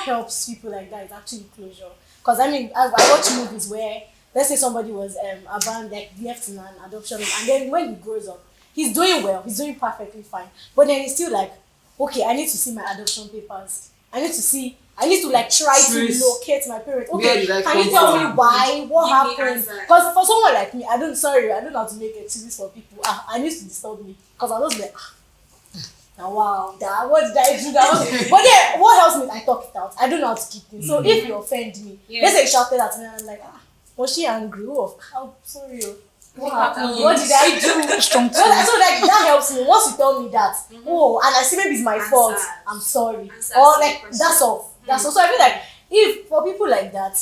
what helps people like that is actually closure. Because I mean, I watch movies where, let's say somebody was abandoned, like left in an adoption home, and then when he grows up, he's doing well, he's doing perfectly fine. But then he's still like, okay, I need to see my adoption papers. I need to like try to locate my parents. Okay, can you tell me why? What happened? Because for someone like me, I don't know how to make excuses for people. I need to disturb me. Because I was like, wow, what did I do? But then what helps me is I talk it out. I don't know how to keep things. So if you offend me, let's say you shouted at me and I'm like, was she angry? Oh, sorry. What happened? What did I do? So like that helps me. Once you tell me that, and I see maybe it's my fault, I'm sorry. Or like that's all. That's also, I feel like if for people like that,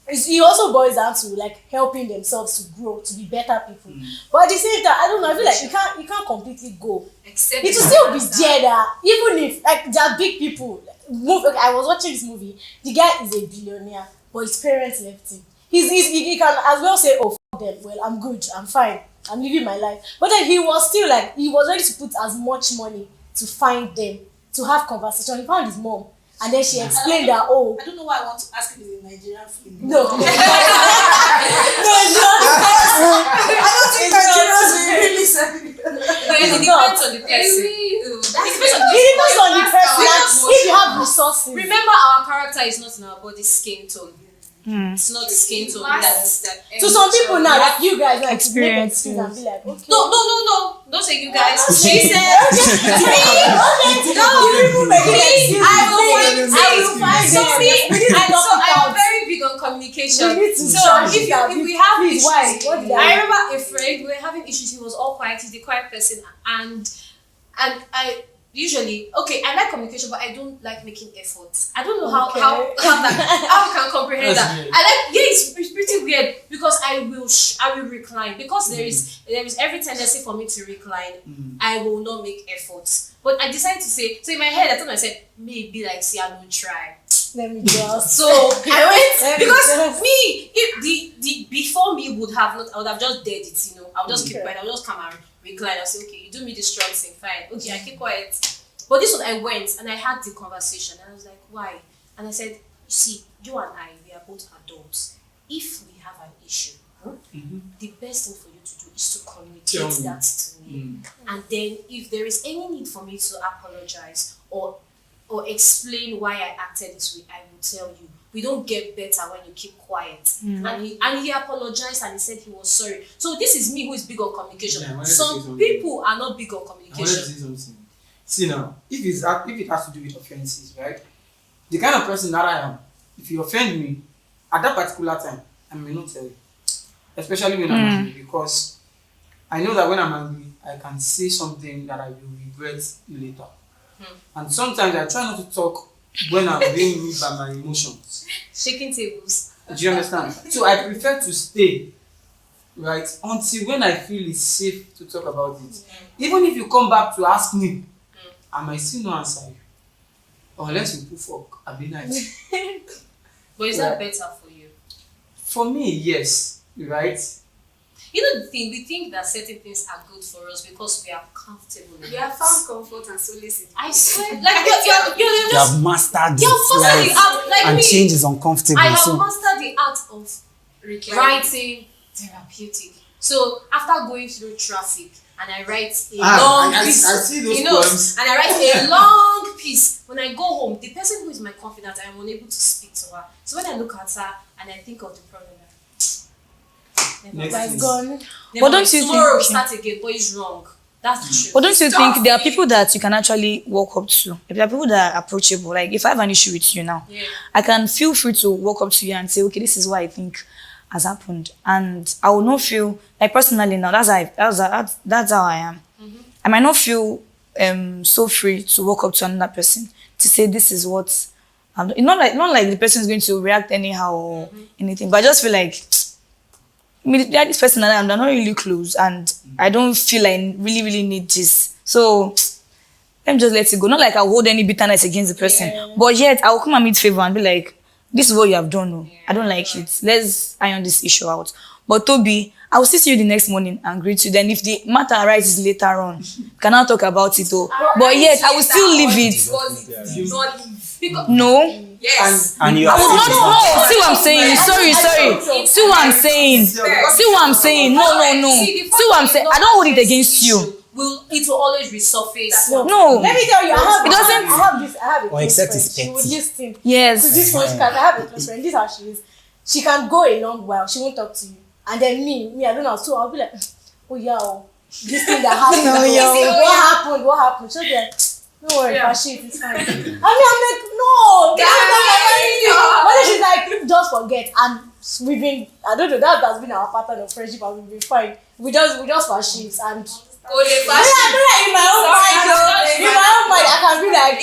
it also boils down to like helping themselves to grow, to be better people. But at the same time, I don't know, I feel like you can't completely go. It will still be there that even if like there are big people. Okay, I was watching this movie. The guy is a billionaire, but his parents left him. He can as well say, oh, fuck them. Well, I'm good, I'm fine, I'm living my life. But then he was still like, he was ready to put as much money to find them, to have conversation. He found his mom. And then she explained that, I don't know why I want to ask if it's a Nigerian film. No. I don't think Nigerians will really say it. It depends on the person. It depends on the person. If you have resources. Remember, our character is not in our body skin tone. It's not the skin tone that to some people now, like you guys, like experience and be like, okay. No. Don't say you guys. She said, I am very big on communication. So if we have issues, I remember a friend, we were having issues. He was all quiet. He's the quiet person, and I. Usually, I like communication, but I don't like making efforts. I don't know how I can comprehend that. It's pretty weird because I will recline because there is every tendency for me to recline. I will not make efforts, but I decided to say. So in my head, I thought I said maybe like see I don't try. Let me just. So I went because me if the before me would have not. I would have just dead it. I'll just keep quiet. I'll just come and recline. I'll say, okay, you do me the strong thing, fine. Okay, I keep quiet. But this one, I went and I had the conversation and I was like, why? And I said, you see, you and I, we are both adults. If we have an issue, the best thing for you to do is to communicate that to me. And then if there is any need for me to apologize or explain why I acted this way, I will tell you. We don't get better when you keep quiet. And he apologized and he said he was sorry. So this is me who is big on communication. Some people are not big on communication. I wanted to say something. See now, if it has to do with offenses, right? The kind of person that I am, if you offend me at that particular time, I may not tell you. Especially when I'm angry, because I know that when I'm angry, I can say something that I will regret later. And sometimes I try not to talk when I'm being moved by my emotions. Shaking tables. Do you understand? So I prefer to stay, right, until when I feel it's safe to talk about it. Even if you come back to ask me, I might still not answer you. Unless you put fork, I'll be nice. But is that better for you? For me, yes. Right? You know the thing, we think that certain things are good for us because we are comfortable. We have found comfort and solace. I swear, like you have mastered the art, like and me. Change is uncomfortable. I have mastered the art of writing therapeutic. So after going through traffic and I write a long piece, I see those poems. and I write a long piece. When I go home, the person who is my confidant, I am unable to speak to her. So when I look at her and I think of the problem, Never gone. But don't you tomorrow think? Start again, but it's wrong. That's the truth. But don't you think there are people that you can actually walk up to? If there are people that are approachable, like if I have an issue with you now, I can feel free to walk up to you and say, okay, this is what I think has happened, and I will not feel like personally now. That's how I am. I might not feel so free to walk up to another person to say this is what. Not like the person is going to react anyhow or anything, but I just feel like. This person and I'm not really close, and I don't feel I really need this. So let me just let it go. Not like I'll hold any bitterness against the person, but yet I'll come and meet favor and be like, this is what you have done. No, I don't like it. Let's iron this issue out. But Toby, I will see you the next morning and greet you. Then if the matter arises later on, can I talk about it? But yet I will still leave it. No, Yes. And you I are would not saying know. See what I'm saying? Sorry. See what I'm saying? See what I'm saying? No. See what I'm saying? I don't hold it against you. It will always resurface. No. Let me tell you, It doesn't- I have a Or close except friend. it's She would petty. listen. Yes. To this podcast, I have a close friend. This is how she is. She can go a long while. She won't talk to you. And then me, I don't know. So I'll be like, oh yeah, this thing that happened. What happened? She'll be like, don't worry, it's fine. I'm like, no. But then she's like, just forget. And we've been, I don't know, that has been our pattern of friendship and we've been fine. We just fashions and in my own mind, I can be like,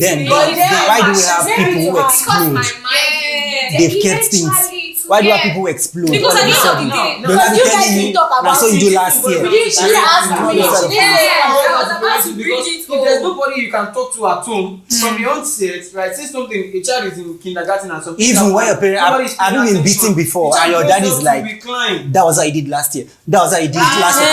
then But why do we have people who Because explode? my mind. They've kept things. Why do we have people who explode? Because all at of the a end of sudden? the day, Don't have you to guys tell me. didn't talk about That's what you do last year. She asked me. She didn't say I was about to bring Because it if there's home. nobody you can talk to at home from the onset, right? Say something, a child is in kindergarten and something. Even when your parents have you been beaten before and your dad is like, that was how you did last year. That was how you did it last year.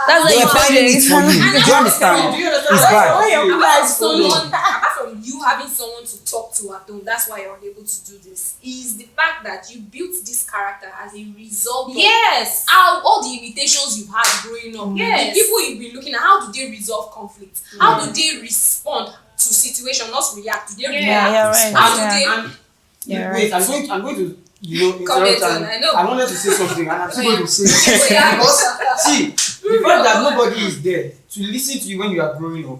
That's They like were finding it for you. Do you understand? It's bad. Apart from you having someone to talk to at home, that's why you're unable to do this. Is the fact that you built this character as a result of yes. how all the imitations you've had growing up. Yes. The people you've been looking at, how do they resolve conflict? How do they respond to situation, not react? Do they react? Yeah, right. How do Yeah. they Yeah, Wait, right. I'm going to Comment interrupt on, and I know. I wanted to say something and I'm still going to say it. Yeah. Because, see, the fact that nobody is there to listen to you when you are growing up,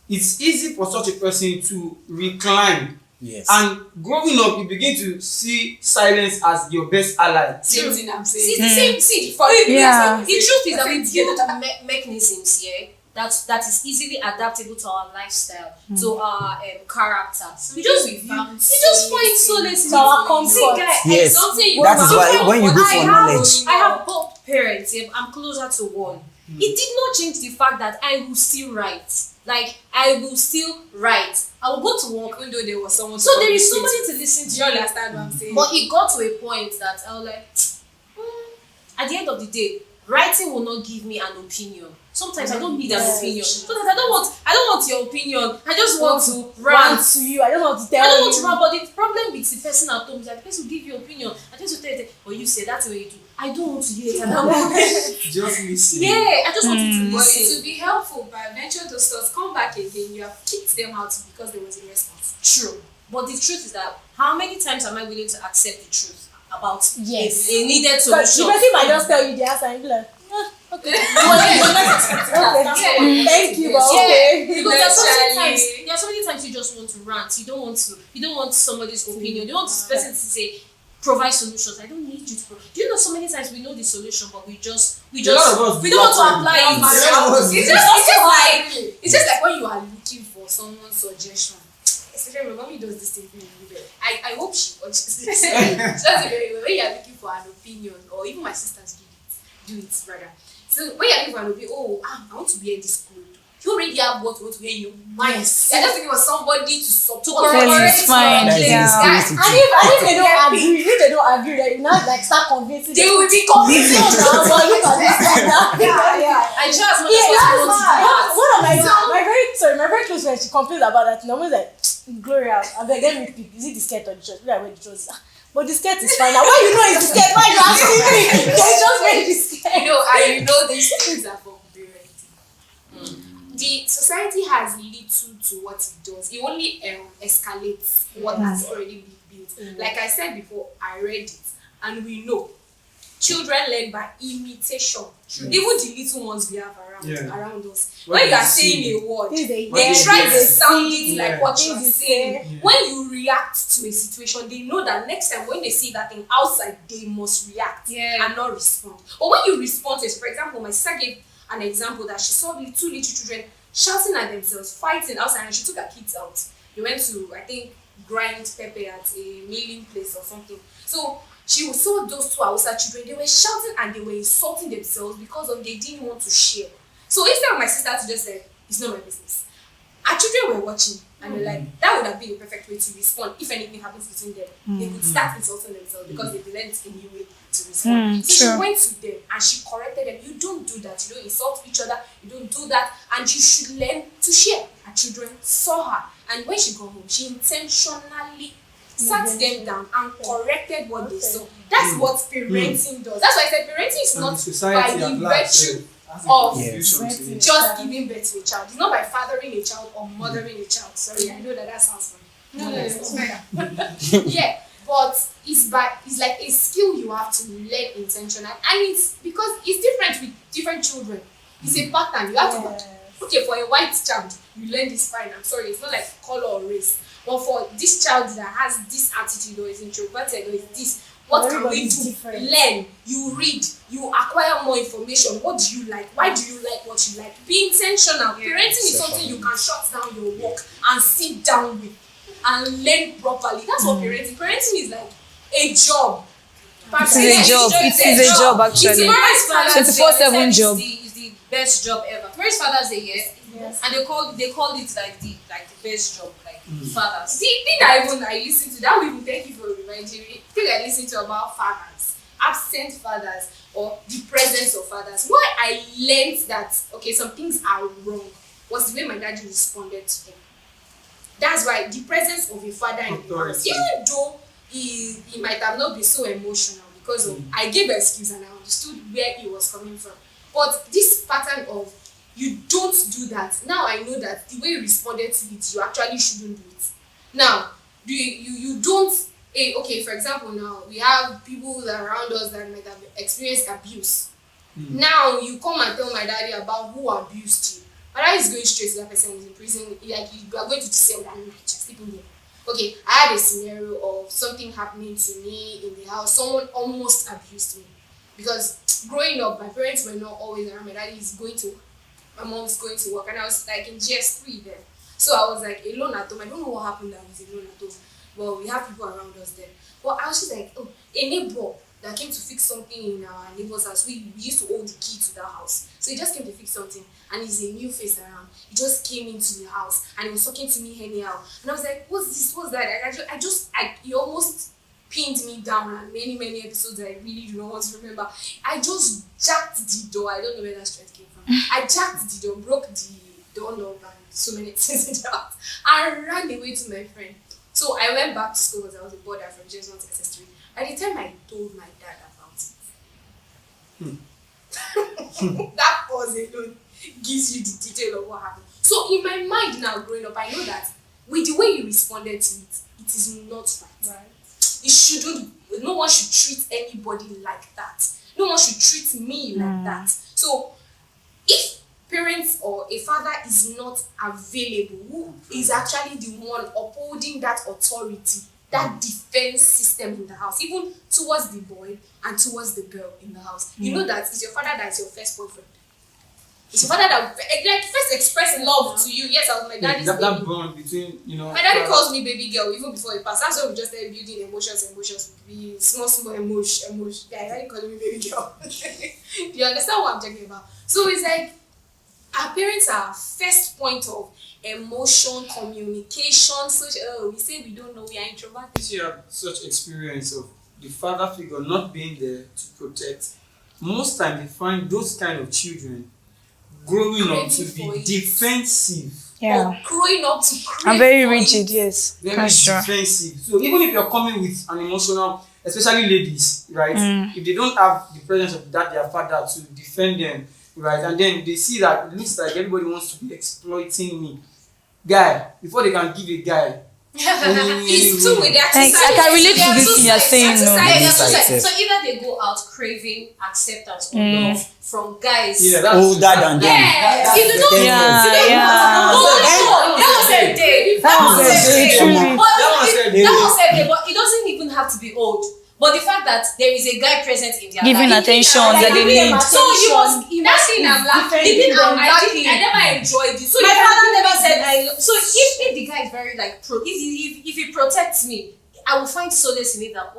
it's easy for such a person to recline. Yes. And growing up, you begin to see silence as your best ally. Same thing I'm saying. See, the same. See, Yeah. the truth is that we build mechanisms here that is easily adaptable to our lifestyle, to our character. We just find solace in To our it. comfort. See, guy, Yes. something That is why when you go for knowledge, I have both parents. I'm closer to one. It did not change the fact that I will still write. Like, I will still write. I will go to work. Even though there was someone So there is somebody to listen Do to. you understand what I'm saying? But it got to a point that I was like, at the end of the day, writing will not give me an opinion. Sometimes I don't need an opinion. Sometimes I don't want your opinion. I just want to rant. to you. I don't want to tell I don't you. want to rant, but the problem with the person at home is that the person will give you opinion. I just tell you, but you say that's the way you do. I don't want to hear it. I don't want Just listen. Yeah, I just want you to But it listen. will be helpful by venture those thoughts. Come back again. You have kicked them out because there was a response. True. But the truth is that how many times am I willing to accept the truth about Yes. a needed Because the solution? person might just tell you the answer and be like, okay. Yeah. Thank you, but Yeah, okay. because there Naturally. are so many times you just want to rant. You don't want somebody's opinion. You don't want this person to say provide solutions. I don't need you to provide. Do you know so many times we know the solution, but we don't want to apply it. It's just like when you are looking for someone's suggestion. Especially when mommy does this thing for you. I hope she watches this. Just when you are looking for an opinion, or even my sisters do it rather. So when you're looking for an opinion, I want to wear this clothes. You already have what you want to wear in your mind. Yes. You're just looking for somebody to support. It's fine. That is Yeah. the spirit And if they don't agree, then you now like start convincing They them. will be convinced. Look at this like that. Yeah. I try as much Yeah, as that's possible to fine. do that. One of my very close friends, she complains about that. And I was like, Gloria, I beg, let me pick. Is it the skirt or the shirt? I wear the shirt. But the skirt is fine. Now, why you know it's the skirt? Why you asking me? They just wear the skirt. You know these things are for parenting. The society has little to what it does. It only escalates what has already been built. Like I said before, I read it, and we know children learn by imitation. Even the little ones we have around us. What When you they are see. saying a word, They they try to sound it Yeah. like what you're Things saying. Yeah. When you react to a situation, they know that next time when they see that thing outside, they must react and not respond. But when you respond to it, for example, my sister gave an example that she saw two little children shouting at themselves, fighting outside, and she took her kids out. They went to, I think, grind pepper at a milling place or something. So she saw those two Hausa children, they were shouting and they were insulting themselves because they didn't want to share. So instead of my sister to just say, it's not my business, our children were watching and they're like, that would have been the perfect way to respond if anything happens between them. They could start insulting themselves because they've learned a new way to respond. So true. she went to them and she corrected them. You don't do that. You don't insult each other. You don't do that. And you should learn to share. Our children saw her And when she got home, she intentionally sat them down and corrected what they saw. That's what parenting does. That's why I said parenting is not by the virtue of just giving birth to a child. It's not by fathering a child or mothering a child. Sorry, I know that sounds funny. No, it's not. Yeah, but it's like a skill you have to learn intentionally, and it's because it's different with different children. It's a pattern you have to. Okay, for a white child, you learn this fine. I'm sorry, it's not like color or race. But for this child that has this attitude or is introverted or is this, what can we do? Learn, you read, you acquire more information. What do you like? Why do you like what you like? Be intentional. Parenting is something you can shut down your work and sit down with and learn properly. That's what parenting. Parenting is like a job. It is a job actually. 24/7 job. It's the best job ever. Tomorrow's Father's Day, and they called it like the best job, like fathers. The thing I listen to, that will even thank you for reminding me. The thing I listen to about fathers, absent fathers, or the presence of fathers. Why I learned that some things are wrong was the way my daddy responded to them. That's why the presence of a father in the house, even though he might have not been so emotional because of I gave an excuse and I understood where he was coming from. But this pattern of you don't do that. Now I know that the way you responded to it, you actually shouldn't do it. Now, you don't. For example, now we have people around us that might have experienced abuse. Now you come and tell my daddy about who abused you. My daddy is going straight to that person who's in prison. Like you are going to say that people there. Okay, I had a scenario of something happening to me in the house. Someone almost abused me because growing up, my parents were not always around. My daddy is going to. My mom's going to work, and I was like in GS3 then. So I was like alone at home. I don't know what happened that I was alone at home. Well, we have people around us there. But I was just like, a neighbor that came to fix something in our neighbor's house. We used to hold the key to that house. So he just came to fix something, and he's a new face around. He just came into the house, and he was talking to me anyhow. And I was like, what's this? What's that? He almost pinned me down, and many episodes that I really do not want to remember. I just jacked the door. I don't know where that strength came from. I jacked the door, broke the doorknob, and so many things in the house. I ran away to my friend. So I went back to school because I was a boarder from JS1 to SS3. By the time I told my dad about it, that pause alone gives you the detail of what happened. So in my mind now, growing up, I know that with the way you responded to it, it is not right. It shouldn't. No one should treat anybody like that. No one should treat me like that. So if parents or a father is not available, who is actually the one upholding that authority, that defense system in the house, even towards the boy and towards the girl in the house. You know that it's your father that is your first boyfriend. It's your father that first express love to you. Yes, I was my daddy's baby. That bond between, My daddy calls me baby girl even before he passed. That's why we just started building emotions. We small emotion. Yeah, daddy calling me baby girl. Do you understand what I'm talking about? So it's like our parents are first point of emotion, communication, we say we don't know, we are introverted. You have such experience of the father figure not being there to protect. Most times they find those kind of children growing up to be defensive. Yeah. Or growing up to I'm very rigid, yes. Very defensive. So even if you're coming with an emotional, especially ladies, right? If they don't have the presence of their father to defend them, right? And then they see that it looks like everybody wants to be exploiting me. Guy, before they can give a guy it's too with that. I can relate to this thing you're saying. So either they go out craving acceptance or love from guys older than them. That was a day, but it doesn't even have to be old. But the fact that there is a guy present in their giving life, attention that they need. so he was that thing I'm laughing. I never enjoyed it. So my father never said I love. So if the guy is very like if he protects me, I will find solace in it that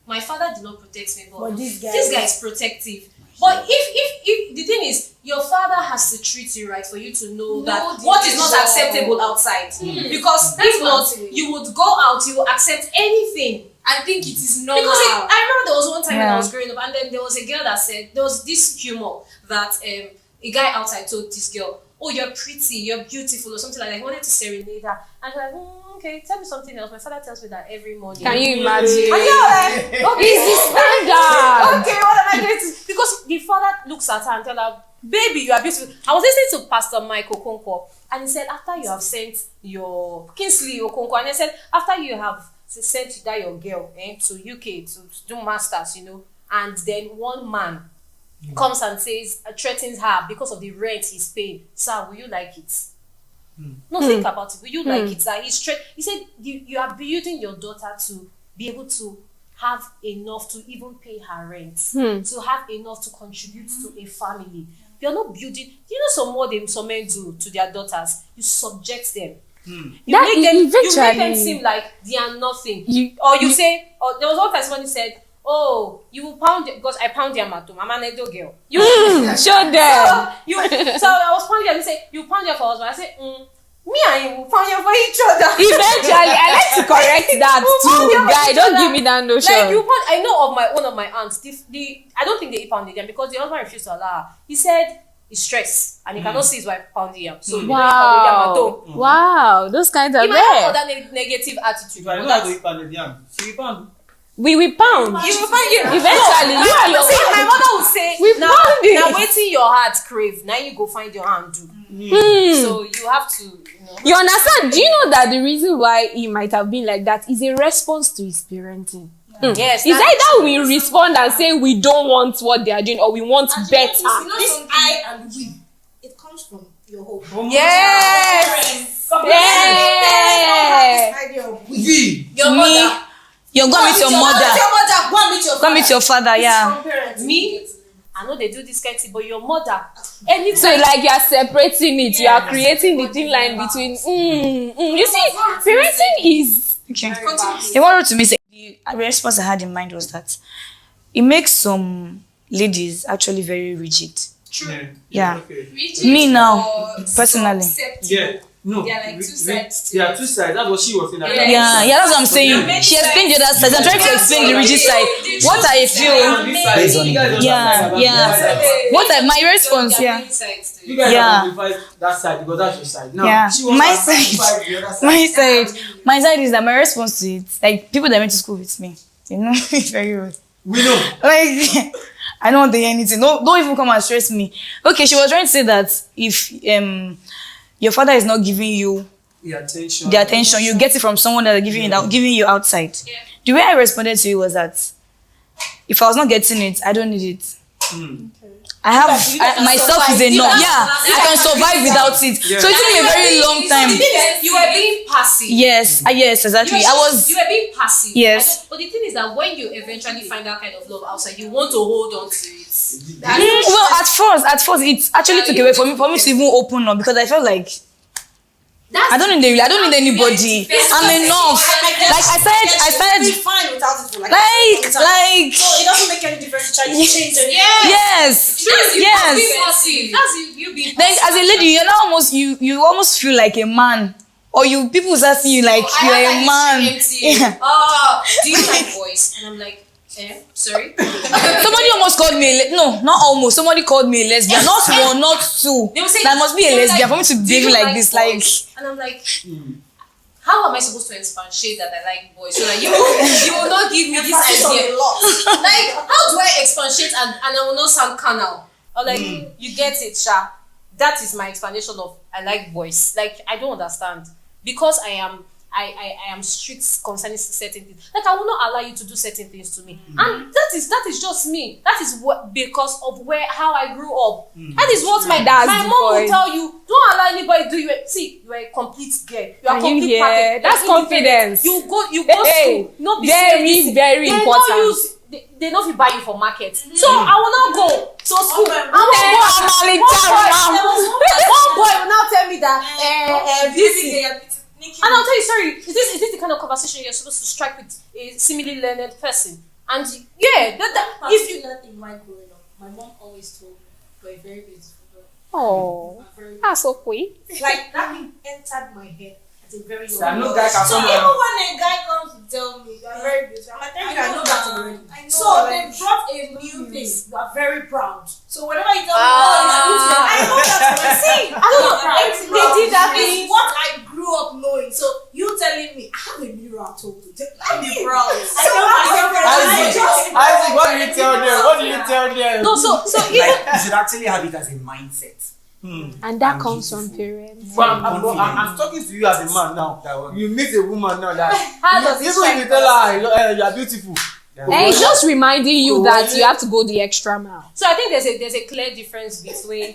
my father did not protect me, but this guy is protective. But if the thing is, your father has to treat you right for you to know that what is not acceptable outside. Because if not, you would go out, you will accept anything. I think it is normal. Because I remember there was one time when I was growing up, and then there was a girl that said, there was this humor that a guy outside told this girl, oh, you're pretty, you're beautiful, or something like that. He wanted to serenade her. And she's like, okay, tell me something else. My father tells me that every morning. Can you imagine? And you're like, okay, This is standard. okay, what am I going to? Because the father looks at her and tells her, baby, you are beautiful. I was listening to Pastor Mike Okonkwo, and he said, after you have sent your Kingsley Okonkwo, and he said, after you have sent that your girl to UK to do masters, and then one man comes and says, threatens her because of the rent he's paying. Sir, will you like it? No, think about it. Will you like it? That he said, you are building your daughter to be able to have enough to even pay her rent, to have enough to contribute to a family. You're not building. Some men do to their daughters? You subject them. You make them seem like they are nothing. You say, there was one time somebody said, oh, you will pound it because I pound your matum. I'm an Edo girl. You show them. So I was pounding and he said, you pound your for husband. I said, me and you will pound your for each other. Eventually, I like to correct that too. Guy, don't give me that notion. Like I know of one of my aunts. I don't think they pounded them because the husband refused to allow her. He said he's stressed and he cannot see his wife pounding him. So wow, those kinds of he might have that negative attitude. If I know how to eat pounded yam, so you pound. We will pound. You will find you. Eventually, you are your see, my mother will say, now waiting your heart crave. Now you go find your hand do. So you have to. You understand? Do you know that the reason why he might have been like that is a response to his parenting? Yes. It's either we respond and say we don't want what they are doing or we want better. This I and we. It comes from your home. Yes. Your mother. You're going with your mother. Go meet your father, yeah. Me? I know they do this kind of thing, but your mother. Anytime. So like you are separating it, you are creating the thin line between. You see, parenting is. Okay. He wanted to me say the response I had in mind was that it makes some ladies actually very rigid. True. Yeah. Okay. Me now, personally. Yeah. No. There are like two sides. There are two sides. That's what she was saying. Yeah, that's what I'm saying. She explained the other side. I'm trying to explain the rigid side. What I feel. Based on My response, yeah. You guys have that side because that's your side. No, yeah. she was the other side. My side is that my response to it, like people that went to school with me, it's very rude. We know. Like, I don't want to hear anything. Don't even come and stress me. Okay, she was trying to say that if your father is not giving you the attention, you get it from someone that is giving you outside. Yeah. The way I responded to you was that if I was not getting it, I don't need it. I have myself is enough. Yeah, I can survive without it. Yeah. So it took me a very long time. You were being passive. Yes, exactly. You were being passive. Yes. But the thing is that when you eventually find that kind of love outside, you want to hold on to it. Well, at first, it actually took away from me to even open up because I felt like I don't need anybody. I'm enough. Like I started. Be fine without it for like. So it doesn't make any difference to try to change it. Yes. That's you being passive. Like as a lady, you're not almost you almost feel like a man, or people asking you like you're a man. Yeah. Do you like boys? And I'm like. Sorry. Somebody almost called me no, not almost. Somebody called me a lesbian. Not one, not two. They will say, that must be a lesbian for me to behave like this. Boys? Like, and I'm like, how am I supposed to expatiate that I like boys? So that you will not give me this idea. Like, how do I expatiate and I will not sound carnal? Or like, you get it, Sha. That is my explanation of I like boys. Like, I don't understand because I am strict concerning certain things. Like I will not allow you to do certain things to me, and that is just me. That is what because of how I grew up. That is what my mom will tell you. Don't allow anybody to do you. See, you are a complete girl. You are complete package. That's confidence. You go school. Not be very important. They don't buy you for market. So I will not go to school. One boy will now tell me that this. And I'll tell you, sorry, is this the kind of conversation you're supposed to strike with a similarly learned person? And yeah, if you learned in my growing up, my mom always told me you're a very beautiful girl. Oh, that's so sweet. Like that thing entered my head at a very young age. No guy can so even when a guy comes tell me you are very beautiful. I'm like, thank you, I know that already. I know So already. they brought a new thing. You are very proud. So whenever you tell me, oh, you are beautiful, I know that already. See, I don't know. They did that thing. What I grew up knowing. So you telling me, I have a mirror at home to tell. I'm proud. Isaac, what do you tell them? What do you tell them? No, so even Like, you should actually have it as a mindset. And that comes from parents. But I'm talking to you as a man now. You meet a woman now that how does it even if you tell her you are beautiful. And it's just reminding you that you have to go the extra mile. So I think there's a clear difference between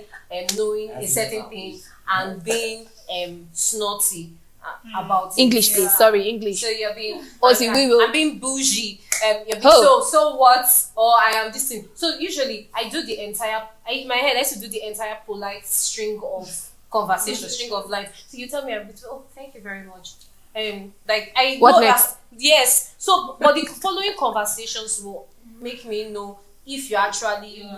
knowing a certain thing and being snotty about English, it. please. Sorry, English. So you're being I'm I'm being bougie. You're being so what? Or I am this thing. So usually I do the entire. In my head I used to do the entire polite string of conversation, string of lines. So you tell me I'm beautiful. Oh, thank you very much. Like I What know next? that, yes. So but the following conversations will make me know if you're actually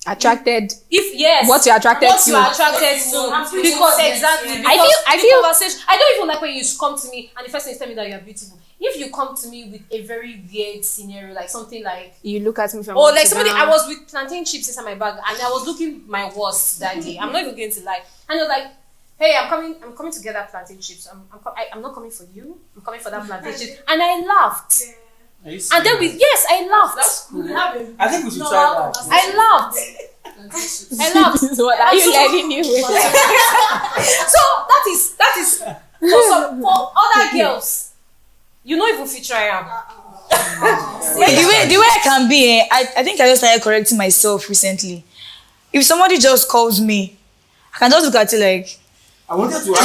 Attracted. if yes, What you're attracted what to. you are attracted to, because exactly. I feel- conversation. I don't even like when you come to me and the first thing you tell me that you are beautiful. If you come to me with a very weird scenario, like something like You look at me from or up like to somebody, down. I was with plantain chips inside my bag and I was looking my worst that day. I'm not even going to lie. And you're like, hey, I'm coming to get that plantain chips. I'm not coming for you. I'm coming for that plantain chips. And I laughed. And then I laughed. That's cool. I think we should try that. I laughed. I laughed. This is what are you letting you with? So that is for other girls. You know even feature I am. the way I can be, I think I just started correcting myself recently. If somebody just calls me, I can just look at it like, I wanted to ask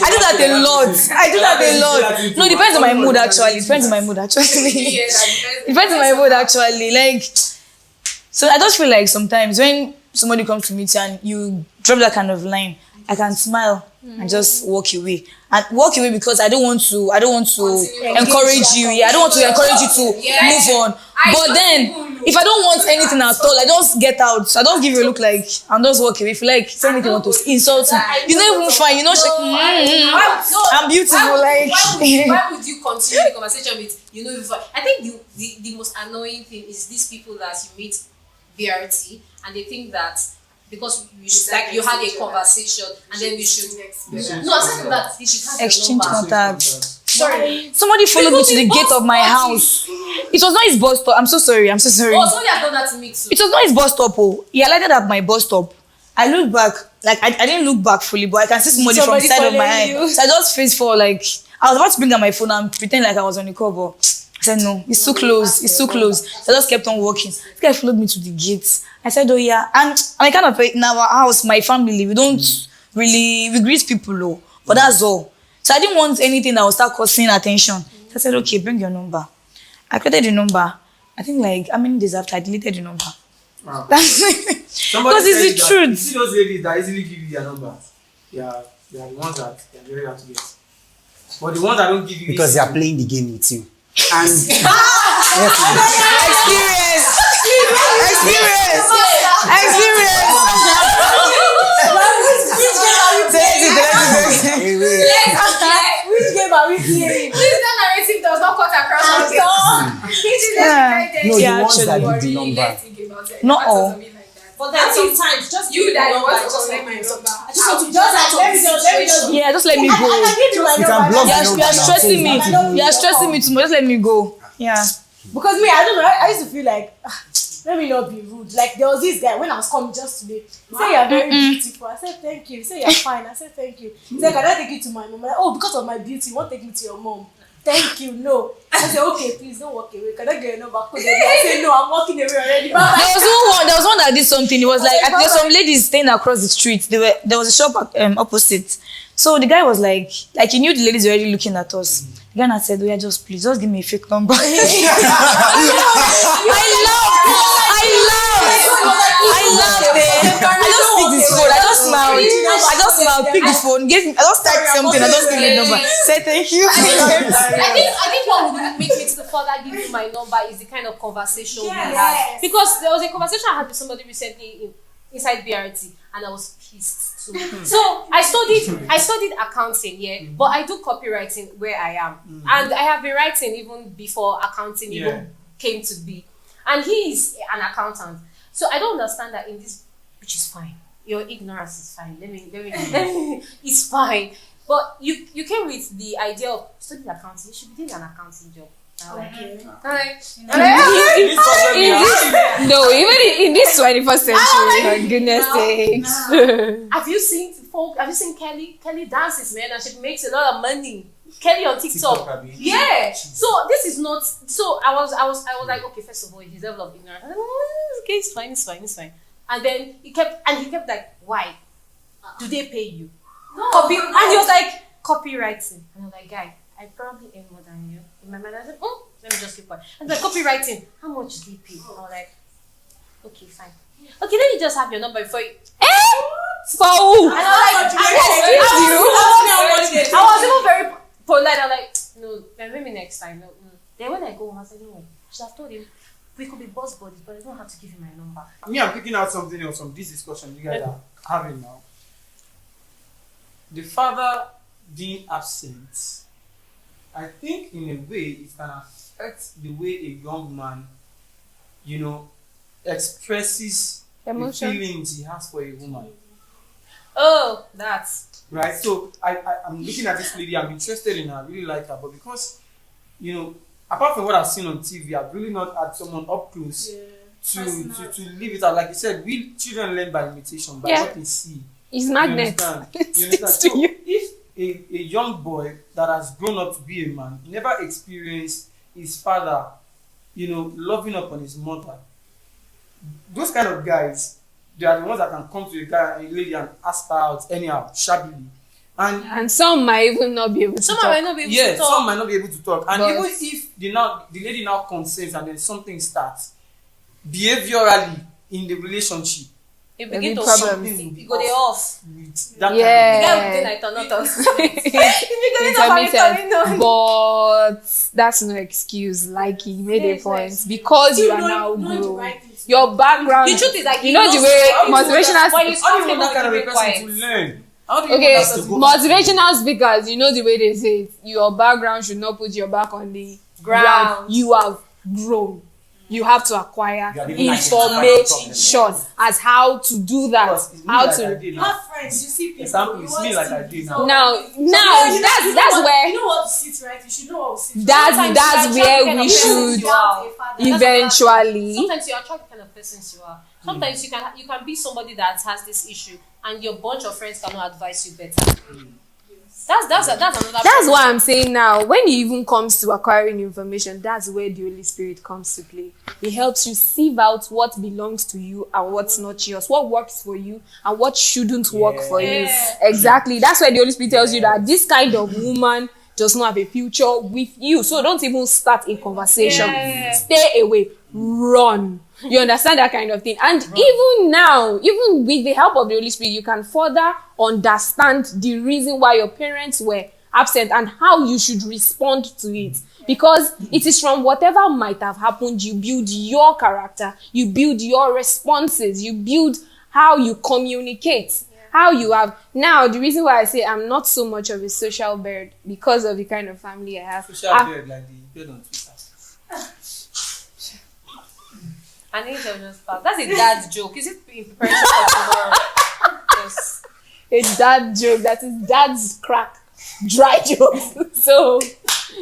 I do that a lot. No, it depends on my mood actually. Depends on my mood actually. Depends on my mood actually. Like, so I just feel like sometimes when somebody comes to meet you and you drop that kind of line, I can smile and just walk away. And walk away because I don't want to encourage you. Yeah, I don't want to encourage you to move on. But then if I don't want anything at all, I just get out. I don't give you a look like and just walk away. If you like say anything you want to insult me, you know even fine, you know I'm beautiful. Why would you continue the conversation with I think the most annoying thing is these people that you meet BRT and they think that because you had a conversation and then we should no, aside from that, you should have exchange your number. contact. Sorry. Somebody followed me to the gate of my house. It was not his bus stop. I'm so sorry. Oh, somebody has done that to me too. It was not his bus stop. Oh, he alighted at my bus stop. I looked back, like I didn't look back fully, but I can see somebody from the side of my eye. So I just faced forward, like I was about to bring out my phone and pretend like I was on the cover. I said no, it's too close. It's too close. So I just kept on walking. This guy followed me to the gate. I said, oh yeah, and I kind of in our house, my family, we greet people low, but that's all. So I didn't want anything that would start causing attention. So I said, okay, bring your number. I created the number. I think like how many days after I deleted the number. Wow. Because it's the truth. You see those ladies that easily give you their numbers. They are the ones that they are very hard to get. But the ones that don't give you Because they are playing the game with you. and Which game are we playing? Please, that narrative does not cut across our No, the ones that give the number. Not all. But then sometimes just You that you want to just collect let my me number. I just want to let me just Yeah, just let me I go. can give you my You can number. block Like, the You are stressing me. I You are stressing me too much. Just let me go. Yeah. because me, I don't know. I used to feel like let me not be rude. Like there was this guy when I was coming just today. He said you are very beautiful. I said thank you. He said you are fine. I said thank you. He said can I take you to my mom? I'm like, oh, because of my beauty, you won't take me to your mom. Thank you. No. I said okay, please don't walk away. Can I get your number? I said no, I'm walking away already. Bye. There was one that did something. It was like there's some ladies staying across the street. There was a shop opposite. So the guy was like he knew the ladies were already looking at us. The guy said, "Oh yeah, just give me a fake number." I laughed. I just picked his phone. I just smiled. Picked the phone. I just typed something. I just gave the number. Said thank you. I think what would make me to further give you my number is the kind of conversation we had. Because there was a conversation I had with somebody recently inside BRT, and I was pissed. So I studied accounting, but I do copywriting where I am, and I have been writing even before accounting even came to be. And he is an accountant, so I don't understand that in this, which is fine. Your ignorance is fine. Let me it's fine. But you came with the idea of studying accounting. You should be doing an accounting job. No, even in this 21st century, for goodness sakes. Have you seen Kelly? Kelly dances, man, and she makes a lot of money. Kelly on TikTok. Yeah. So this is not. So I was like, okay, first of all, his level of ignorance. Okay, it's fine. And then he kept like, why? Do they pay you? No. And he was like, copywriting. And I'm like, guy, I probably earn more than you. In my mind, I said, let me just keep quiet. And like, copywriting, how much do they pay? I was like, okay, fine. Okay, let me just have your number before you. For who? And I was even very polite. I was like, no, maybe next time. No. Then when I go home, I said, no, I should have told him we could be boss buddies, but I don't have to give him my number. I'm picking out something else from this discussion you guys are having now. The father being absent, I think in a way it can affect the way a young man, expresses the feelings he has for a woman. Oh, that's right. So I'm looking at this lady. I'm interested in her. I really like her, but because apart from what I've seen on TV, I've really not had someone up close to live it out. Like you said, we children learn by imitation, by what they see. It's magnet. You understand? So if a young boy that has grown up to be a man never experienced his father, loving up on his mother, those kind of guys, they are the ones that can come to a lady and ask her out anyhow, shabbily. And some might even not be able to talk. Some might not be able to talk. And even if the lady now consents and then something starts, behaviorally in the relationship, it begins to something. You go off. That But that's no excuse. Like he made a point because you are now grown. Your background. The truth is like the way motivational. That kind of a person to learn. Okay, motivational speakers, the way they say it, your background should not put your back on the ground. You have grown. You have to acquire information as how to do that. How to. You have friends, you see people. Example, it's me like I did now. Now, that's where. You know what to sit right. You should know what to sit. That's where we should eventually. Sometimes you attract the kind of persons you are. Sometimes you can be somebody that has this issue, and your bunch of friends cannot advise you better. That's another. That's what I'm saying now. When it even comes to acquiring information, that's where the Holy Spirit comes to play. It helps you sieve out what belongs to you and what's not yours, what works for you and what shouldn't work for you. Exactly. That's where the Holy Spirit tells you that this kind of woman does not have a future with you. So don't even start a conversation. Stay away. Run. You understand that kind of thing. And even now, even with the help of the Holy Spirit, you can further understand the reason why your parents were absent and how you should respond to it. Because it is from whatever might have happened, you build your character, you build your responses, you build how you communicate, how you have. Now, the reason why I say I'm not so much of a social bird because of the kind of family I have. Social bird, like the bird on Twitter. I need to just pass. That's a dad's joke. Is it in preparation for tomorrow? Yes. A dad joke. That is dad's crack. Dry jokes. So,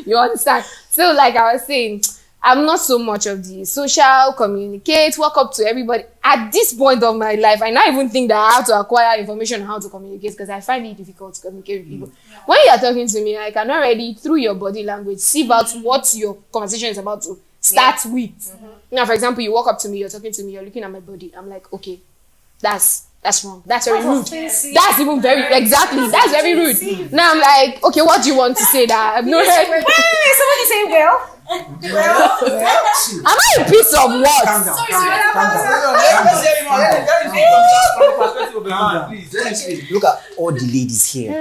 you understand? So, like I was saying, I'm not so much of the social, communicate, walk up to everybody. At this point of my life, I now even think that I have to acquire information on how to communicate because I find it difficult to communicate with people. When you are talking to me, I can already, through your body language, sieve out what your conversation is about to start with. Now, for example, you walk up to me, you're talking to me, you're looking at my body. I'm like, okay, that's wrong. That's very rude. That's even very, exactly, that's very rude. Now I'm like, okay, what do you want to say that I've not heard? Somebody say, well. Am I a piece of what? Calm down. Sorry, Calm sorry, down. Calm down. Let's hear him out. Let him speak from the perspective of a man, please. Let him speak. Look at all the ladies here.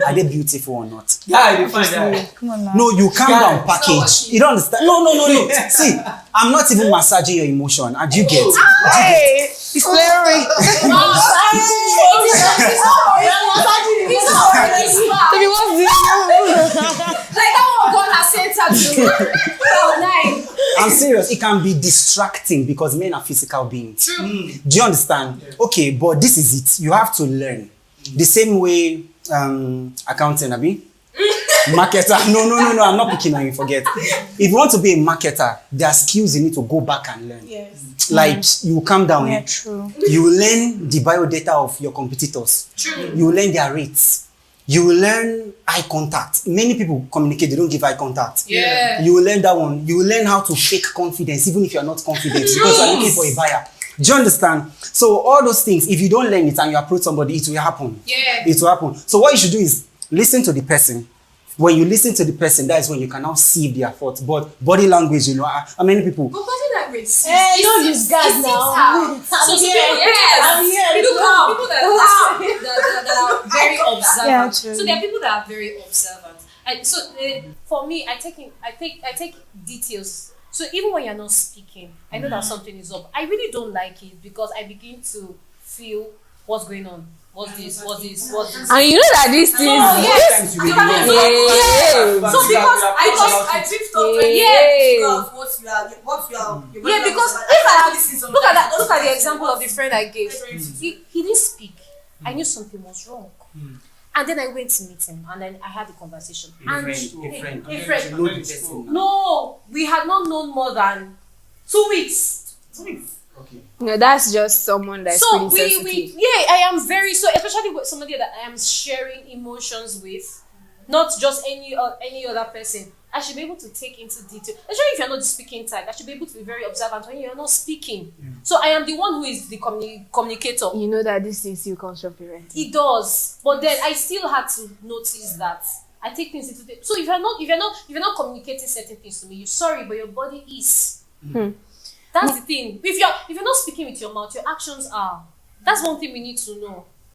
Are they beautiful or not? Yeah, you find that. Come on now. No, you calm Guys, down, package. You don't understand. No. See, I'm not even massaging your emotion. And you get. Hey, it's flaring. Baby, what's this? Like that one God has sent her to. Cloud 9. I'm serious. It can be distracting because men are physical beings. True. Do you understand? Okay, but this is it. You have to learn. The same way accounting, Abi? Marketer. No. I'm not picking on you, forget. If you want to be a marketer, there are skills you need to go back and learn. Yes. Like, you calm down. Yeah, true. You learn the biodata of your competitors. True. You learn their rates. You learn eye contact. Many people communicate, they don't give eye contact. Yeah. You will learn that one. You will learn how to fake confidence, even if you're not confident, because you're looking for a buyer. Do you understand? So all those things, if you don't learn it and you approach somebody, it will happen. Yeah. It will happen. So what you should do is listen to the person. When you listen to the person, that is when you can now see their thoughts. But body language, you know, how many people? But body language. Hey, don't use gas now. So Yeah, people, I'm here. people that are very observant. Yeah, true. So there are people that are very observant. For me, I take details. So even when you're not speaking, I know that something is up. I really don't like it because I begin to feel what's going on. What's this? And you know that this thing. Sometimes you will know. So because I drift off. Yeah, because look at the example of the friend I gave. He didn't speak. I knew something was wrong. And then I went to meet him, and then I had the conversation. A friend. A friend. You know the person. No, we had not known more than 2 weeks. Okay. No, that's just someone that's So pretty sensitive. I am very especially with somebody that I am sharing emotions with, not just any other person. I should be able to take into detail, especially if you're not the speaking type. I should be able to be very observant when you're not speaking. So I am the one who is the communicator. You know that this is you comes from parents. It does, but then I still had to notice that I take things into the. So if you're not communicating certain things to me, you're sorry, but your body is. That's the thing. If you're not speaking with your mouth, your actions are. That's one thing we need to know.